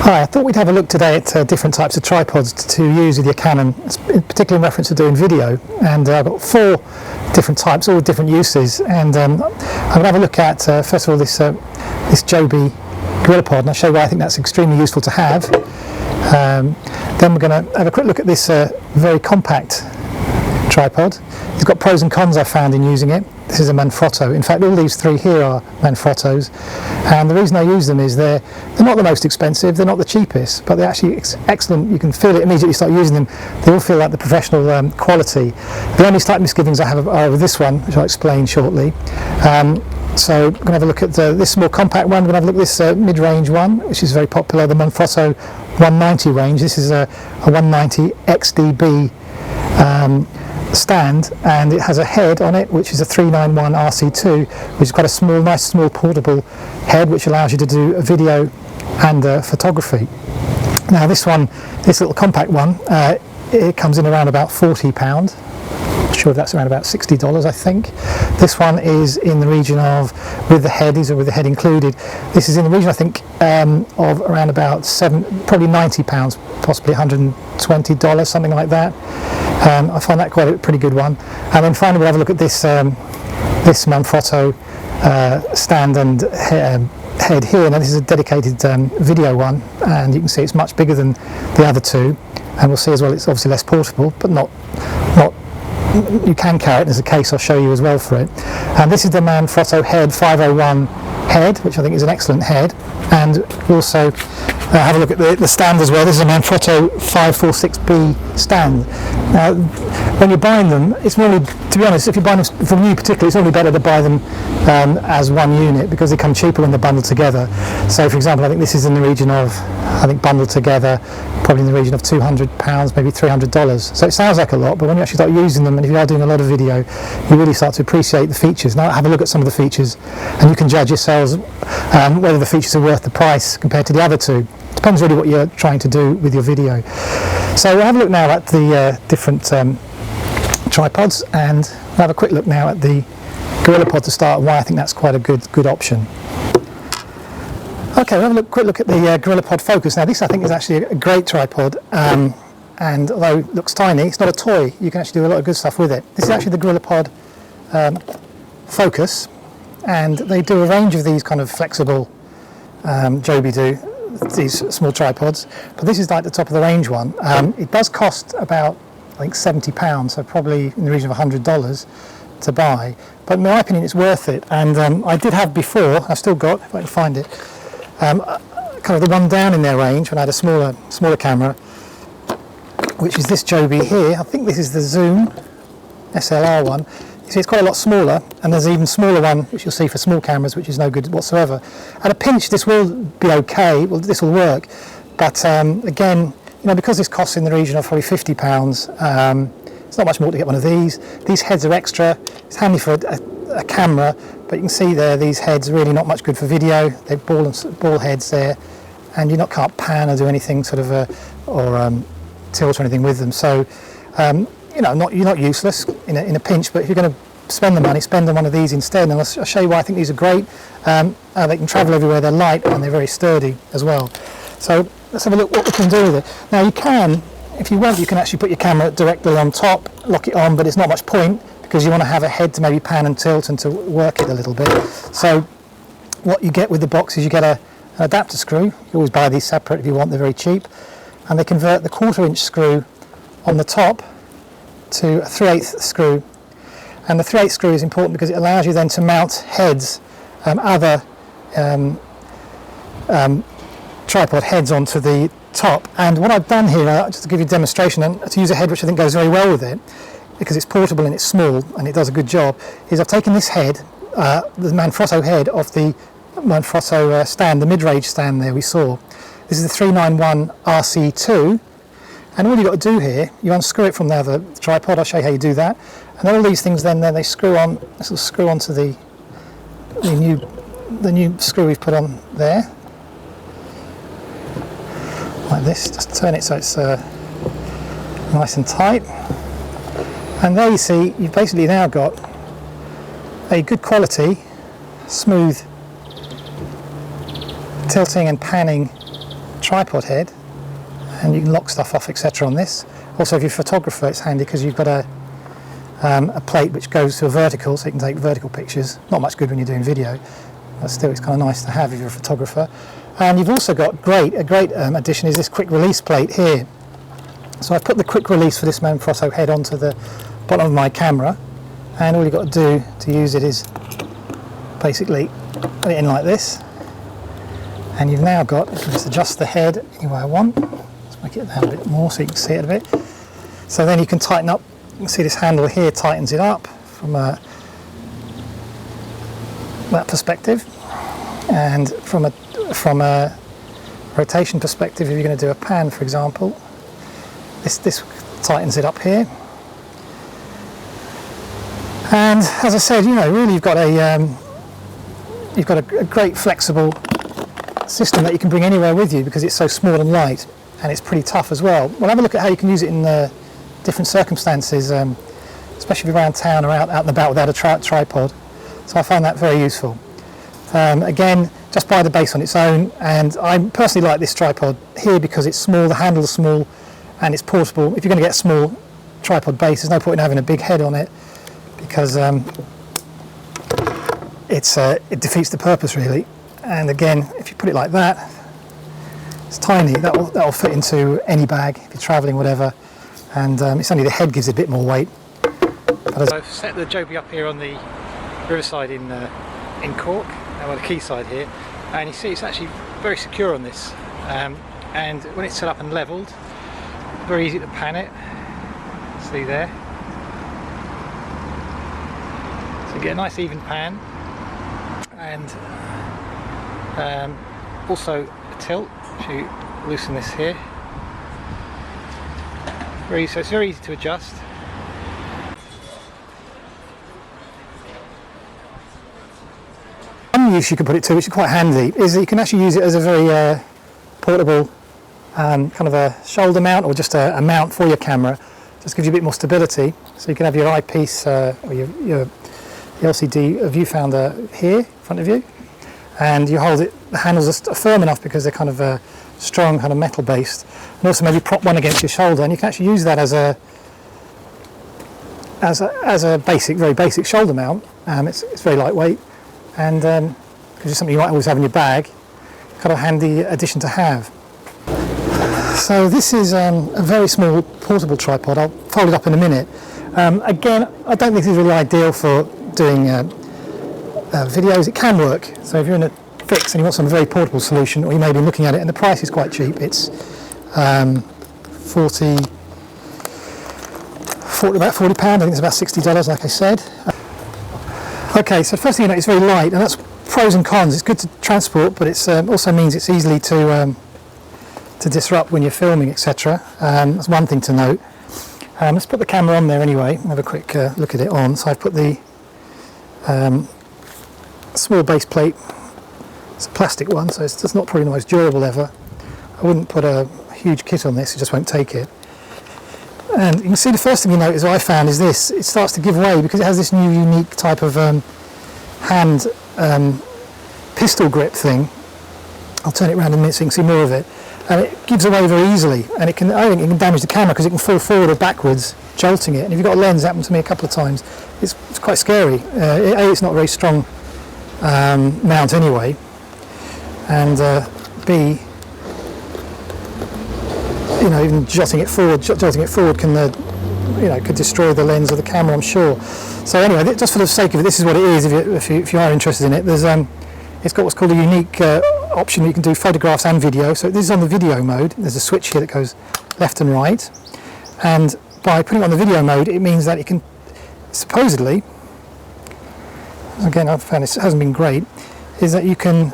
Hi, I thought we'd have a look today at different types of tripods to use with your Canon, particularly in reference to doing video. And I've got 4 different types, all with different uses. And I'm going to have a look at, first of all, this Joby Gorillapod, and I'll show you why I think that's extremely useful to have. Then we're going to have a quick look at this very compact tripod. It's got pros and cons I've found in using it. This is a Manfrotto. In fact, all these 3 here are Manfrottos, and the reason I use them is they're not the most expensive, they're not the cheapest, but they're actually excellent. You can feel it immediately you start using them. They all feel like the professional quality. The only slight misgivings I have are with this one, which I'll explain shortly. So we're going to have a look at this more compact one. We're going to have a look at this mid-range one, which is very popular, the Manfrotto 190 range. This is a 190 XDB stand, and it has a head on it which is a 391 RC2, which is quite a small, nice small portable head which allows you to do a video and photography. Now this little compact one, it comes in around about £40. I'm sure that's around about $60, I think. This one is in the region of, with the head, these are with the head included, this is in the region I think of around about probably £90, possibly $120, something like that. I find that quite a pretty good one. And then finally we'll have a look at this this Manfrotto stand and head here. Now this is a dedicated video one, and you can see it's much bigger than the other 2, and we'll see as well it's obviously less portable, but not you can carry it. There's a case I'll show you as well for it. And this is the Manfrotto head 501 head, which I think is an excellent head. And we'll also have a look at the stand as well. This is a Manfrotto 546B stand. Now, when you're buying them, it's normally, to be honest, if you're buying them from you particularly, it's normally better to buy them as one unit, because they come cheaper when they're bundled together. So, for example, I think this is in the region of, bundled together, probably in the region of £200, maybe $300. So it sounds like a lot, but when you actually start using them, and if you are doing a lot of video, you really start to appreciate the features. Now have a look at some of the features, and you can judge yourselves whether the features are worth the price compared to the other 2. Depends really what you're trying to do with your video. So we'll have a look now at the different tripods, and we'll have a quick look now at the Gorillapod to start, and why I think that's quite a good option. Okay, we'll have a quick look at the Gorillapod Focus. Now this I think is actually a great tripod, and although it looks tiny, it's not a toy. You can actually do a lot of good stuff with it. This is actually the Gorillapod Focus, and they do a range of these kind of flexible, Joby do, these small tripods, but this is like the top of the range one. It does cost about, I think, £70, so probably in the region of $100 to buy, but in my opinion it's worth it. And I did have before, I've still got, if I can find it, kind of the one down in their range when I had a smaller camera, which is this Joby here. I think this is the Zoom SLR one. You see it's quite a lot smaller, and there's an even smaller one which you'll see for small cameras, which is no good whatsoever. At a pinch this will be okay, well this will work, but again, because this costs in the region of probably £50, it's not much more to get one of these. These heads are extra, it's handy for a camera, but you can see there these heads are really not much good for video. They're ball heads there, and you can't pan or do anything sort of or tilt or anything with them. So you're not useless in a pinch, but if you're going to spend the money, spend on one of these instead. And I'll show you why I think these are great. They can travel everywhere, they're light, and they're very sturdy as well. So let's have a look what we can do with it. Now you can, if you want, you can actually put your camera directly on top, lock it on, but it's not much point, because you want to have a head to maybe pan and tilt and to work it a little bit. So what you get with the box is you get an adapter screw. You always buy these separate if you want, they're very cheap. And they convert the 1/4 inch screw on the top to a 3/8 screw. And the 3/8 screw is important because it allows you then to mount heads, other tripod heads onto the top. And what I've done here, just to give you a demonstration and to use a head which I think goes very well with it, because it's portable and it's small and it does a good job, is I've taken this head, the Manfrotto head of the Manfrotto stand, the mid-range stand there we saw. This is the 391 RC2, and all you've got to do here, you unscrew it from the other tripod. I'll show you how you do that. And all these things then they screw on, this will screw onto the new screw we've put on there. Like this, just turn it so it's nice and tight. And there you see, you've basically now got a good quality, smooth tilting and panning tripod head, and you can lock stuff off, etc. on this. Also, if you're a photographer, it's handy because you've got a plate which goes to a vertical, so you can take vertical pictures. Not much good when you're doing video, but still it's kind of nice to have if you're a photographer. And you've also got a great addition is this quick release plate here. So I've put the quick release for this Manfrotto head onto the bottom of my camera, and all you've got to do to use it is basically put it in like this, and you've now got, I can just adjust the head any way I want. Let's make it down a bit more so you can see it a bit. So then you can tighten up, you can see this handle here tightens it up from that perspective, and from a rotation perspective, if you're going to do a pan, for example, this tightens it up here. And as I said, you know, really you've got a great flexible system that you can bring anywhere with you because it's so small and light, and it's pretty tough as well. We'll have a look at how you can use it in different circumstances, especially around town or out and about without a tripod. So I find that very useful. Again, just buy the base on its own, and I personally like this tripod here because it's small, the handle's small, and it's portable. If you're going to get a small tripod base, there's no point in having a big head on it because it defeats the purpose really. And again, if you put it like that, it's tiny. That'll fit into any bag if you're travelling, whatever. And it's only the head gives it a bit more weight. But I've set the Joby up here on the riverside in Cork, on the quayside here, and you see it's actually very secure on this. And when it's set up and levelled, very easy to pan it. See there. So you get a nice even pan, and also a tilt if you loosen this here. So it's very easy to adjust. One use you can put it to, which is quite handy, is that you can actually use it as a very portable kind of a shoulder mount, or just a mount for your camera. Just gives you a bit more stability, so you can have your eyepiece or your LCD viewfinder here in front of you, and you hold it, the handles are firm enough because they're kind of strong, kind of metal based, and also maybe prop one against your shoulder, and you can actually use that as a very basic shoulder mount. It's very lightweight, and because it's something you might always have in your bag, kind of handy addition to have. So this is a very small portable tripod. I'll fold it up in a minute. Again, I don't think this is really ideal for doing videos. It can work. So if you're in a fix and you want some very portable solution, or you may be looking at it, and the price is quite cheap. It's about £40. I think it's about $60, like I said. Okay, so first thing you know, it's very light, and that's pros and cons. It's good to transport, but it also means it's easily to disrupt when you're filming, etc. That's one thing to note. Let's put the camera on there anyway and have a quick look at it on. So I've put the small base plate. It's a plastic one, so it's not probably the most durable ever. I wouldn't put a huge kit on this, it just won't take it. And you can see the first thing you notice, what I found, is this. It starts to give way because it has this new unique type of hand pistol grip thing. I'll turn it around in a minute so you can see more of it. And it gives away very easily, and I think it can damage the camera because it can fall forward or backwards, jolting it. And if you've got a lens, it happened to me a couple of times, it's quite scary. A, it's not a very strong mount anyway, and B, you know, even jolting it forward can could destroy the lens of the camera, I'm sure. So anyway, just for the sake of it, this is what it is. If you are interested in it, there's it's got what's called a unique option. You can do photographs and video. So this is on the video mode. There's a switch here that goes left and right, and by putting it on the video mode, it means that it can supposedly, again I've found this hasn't been great, is that you can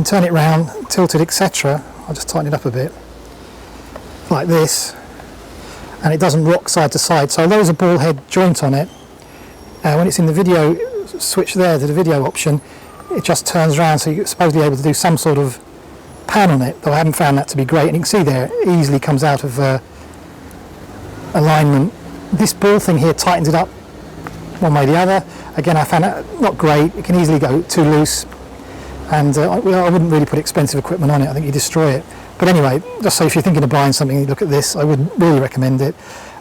turn it round, tilt it, etc. I'll just tighten it up a bit like this, and it doesn't rock side to side. So there's a ball head joint on it. When it's in the video switch there to the video option, it just turns around, so you're supposed to be able to do some sort of pan on it, though I haven't found that to be great. And you can see there, it easily comes out of alignment. This ball thing here tightens it up one way or the other. Again, I found it not great. It can easily go too loose, and I wouldn't really put expensive equipment on it. I think you destroy it. But anyway, just so if you're thinking of buying something, look at this. I wouldn't really recommend it.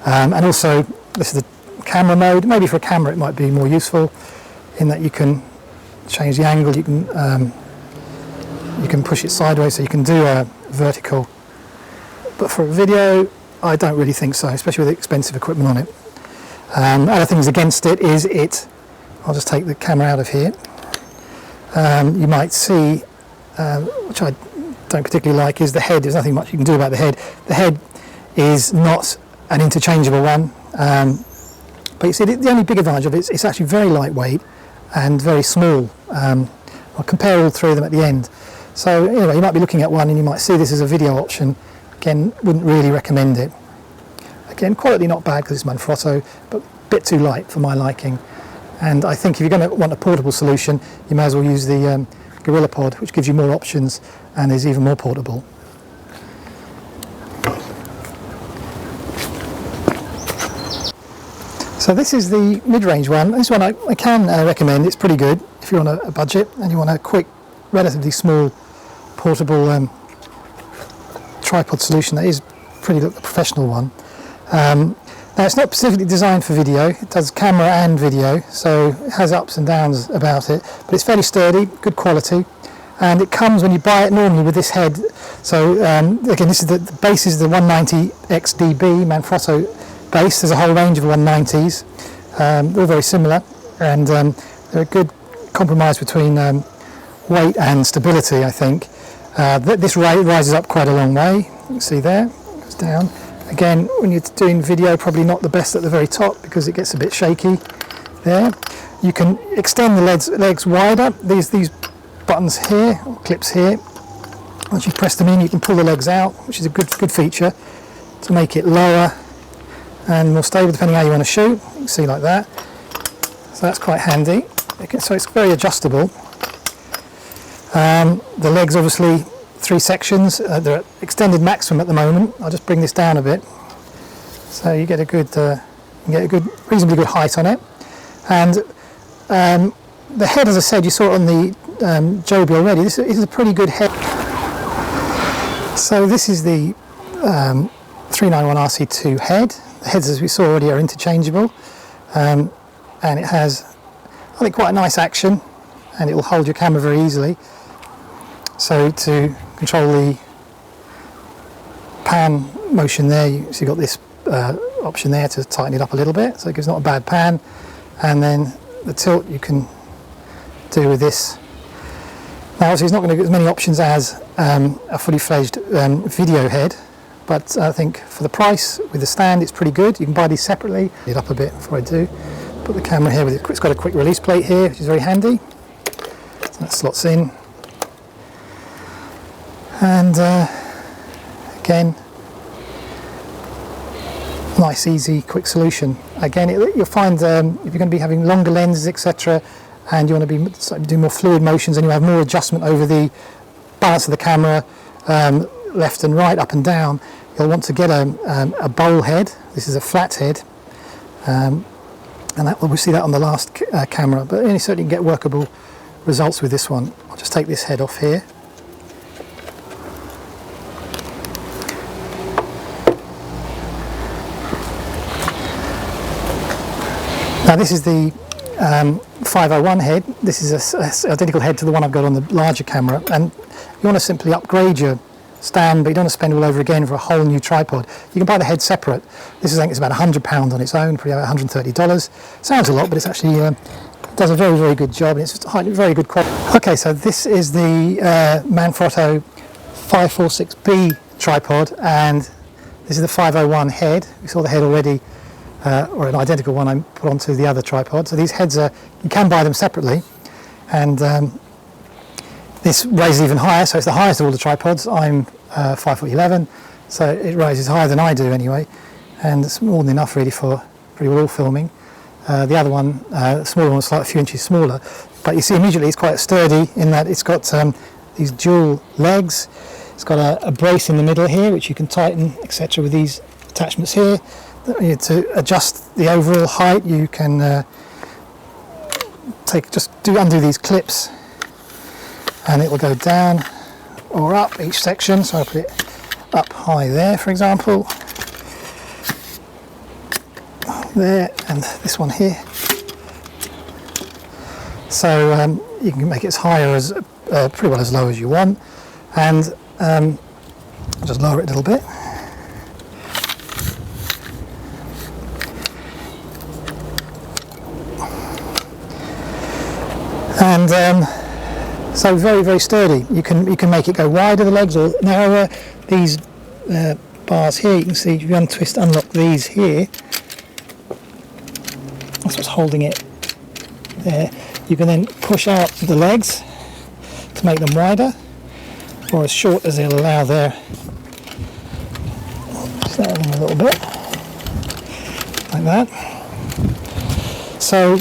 And also, this is the camera mode. Maybe for a camera it might be more useful in that you can change the angle. You can push it sideways, so you can do a vertical. But for a video, I don't really think so, especially with expensive equipment on it. Other things against it is I'll just take the camera out of here. You might see, which I don't particularly like, is the head. There's nothing much you can do about the head. The head is not an interchangeable one, but you see the only big advantage of it is it's actually very lightweight and very small. I'll compare all three of them at the end. So anyway, you might be looking at one and you might see this as a video option. Again, wouldn't really recommend it. Again, quality not bad because it's Manfrotto, but a bit too light for my liking. And I think if you're going to want a portable solution, you may as well use the Gorillapod, which gives you more options and is even more portable. So this is the mid-range one. This one I can recommend. It's pretty good if you're on a budget and you want a quick, relatively small, portable tripod solution. That is pretty a professional one. Now it's not specifically designed for video. It does camera and video, so it has ups and downs about it, but it's fairly sturdy, good quality, and it comes when you buy it normally with this head. So again, this is the base is the 190XDB Manfrotto base. There's a whole range of 190s, all very similar, and they're a good compromise between weight and stability, I think. This rises up quite a long way. You can see there, it goes down. Again, when you're doing video, probably not the best at the very top because it gets a bit shaky there. You can extend the legs wider. These buttons here, or clips here, once you press them in, you can pull the legs out, which is a good feature to make it lower and more stable depending on how you want to shoot. You can see like that. So that's quite handy. So it's very adjustable. The legs, obviously, 3 sections. They're at extended maximum at the moment. I'll just bring this down a bit, so you get a good, reasonably good height on it. And the head, as I said, you saw it on the Joby already. This is a pretty good head. So this is the 391 RC2 head. The heads, as we saw already, are interchangeable, and it has, I think, quite a nice action, and it will hold your camera very easily. So to control the pan motion there, you've got this option there to tighten it up a little bit, so it gives not a bad pan. And then the tilt you can do with this. Now obviously it's not going to get as many options as a fully fledged video head, but I think for the price with the stand it's pretty good. You can buy these separately. It up a bit before I do. Put the camera here with it. It's got a quick release plate here, which is very handy. So that slots in. And again, nice, easy, quick solution. Again, you'll find if you're going to be having longer lenses, etc., and you want to do more fluid motions, and you have more adjustment over the balance of the camera, left and right, up and down, you'll want to get a bowl head. This is a flat head, and we'll see that on the last camera. But you certainly can get workable results with this one. I'll just take this head off here. Now this is the 501 head. This is an identical head to the one I've got on the larger camera, and you want to simply upgrade your stand, but you don't want to spend all over again for a whole new tripod. You can buy the head separate. This is, I think it's about £100 on its own, probably about $130. Sounds a lot, but it's actually does a very, very good job, and it's very good quality. Okay, so this is the Manfrotto 546B tripod, and this is the 501 head. We saw the head already. Or an identical one I put onto the other tripod. So these heads you can buy them separately, and this raises even higher, so it's the highest of all the tripods. I'm 5'11", so it rises higher than I do anyway, and it's more than enough really for pretty well all filming. The other one, the smaller one, was a few inches smaller, but you see immediately it's quite sturdy in that it's got these dual legs. It's got a brace in the middle here which you can tighten, etc., with these attachments here. To adjust the overall height, you can undo these clips, and it will go down or up each section. So I put it up high there, for example, there, and this one here. So you can make it as high or as pretty well as low as you want, and I'll just lower it a little bit. And so very, very sturdy. You can make it go wider, the legs, or narrower. These bars here, you can see if you unlock these here, that's what's holding it there. You can then push out the legs to make them wider, or as short as they'll allow there. Set them a little bit, like that. So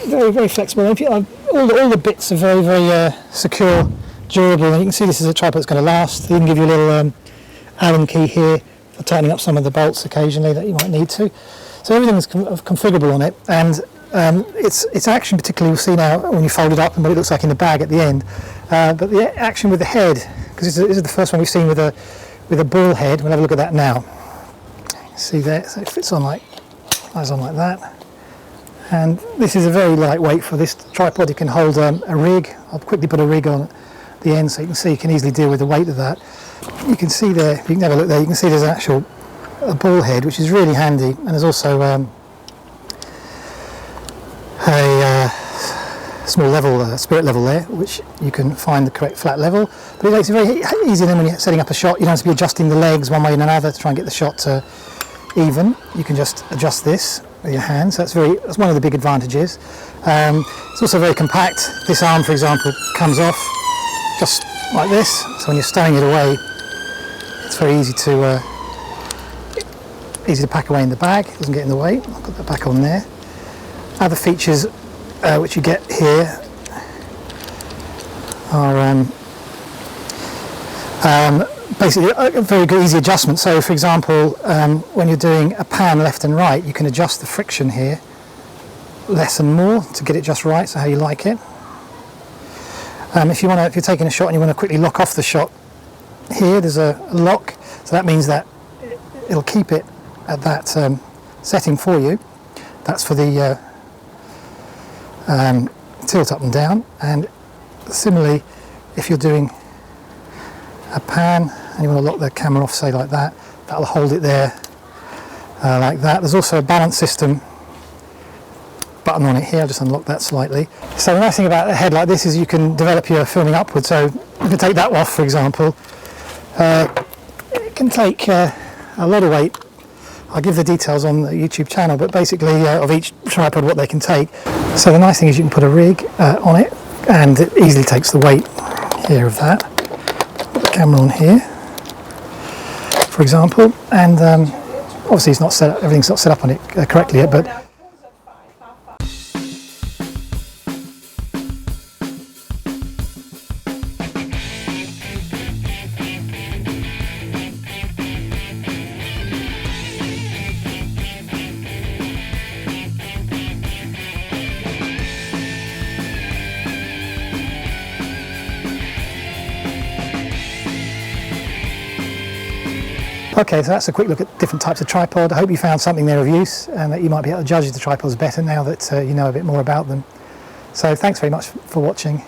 very, very flexible. All the bits are very, very secure, durable, and you can see this is a tripod that's going to last. You can give you a little Allen key here for tightening up some of the bolts occasionally that you might need to. So everything's configurable on it, and its action particularly you'll see now when you fold it up and what it looks like in the bag at the end. But the action with the head, because this is the first one we've seen with a ball head. We'll have a look at that now. See there, so it fits on like that. And this is a very lightweight for this tripod. You can hold a rig. I'll quickly put a rig on at the end so you can see you can easily deal with the weight of that. You can see there, you can have a look there, you can see there's an actual ball head, which is really handy, and there's also a small level, spirit level there, which you can find the correct flat level. But it makes it very easy then when you're setting up a shot. You don't have to be adjusting the legs one way and another to try and get the shot even. You can just adjust this with your hands. That's one of the big advantages. It's also very compact. This arm, for example, comes off just like this. So when you're stowing it away, it's very easy to pack away in the bag. It doesn't get in the way. I'll put that back on there. Other features which you get here are basically a very good easy adjustment. So for example, when you're doing a pan left and right, you can adjust the friction here less and more to get it just right, so how you like it. If you're taking a shot and you want to quickly lock off the shot, here there's a lock, so that means that it'll keep it at that setting for you. That's for the tilt up and down. And similarly, if you're doing a pan and you want to lock the camera off, say like that, that'll hold it there like that. There's also a balance system button on it here. I'll just unlock that slightly. So the nice thing about a head like this is you can develop your filming upwards. So you can take that off, for example. It can take a lot of weight. I'll give the details on the YouTube channel, but basically of each tripod what they can take. So the nice thing is you can put a rig on it, and it easily takes the weight here of that. Put the camera on here, for example, and obviously it's not set up, everything's not set up on it correctly yet, but okay, so that's a quick look at different types of tripod. I hope you found something there of use and that you might be able to judge the tripods better now that you know a bit more about them. So thanks very much for watching.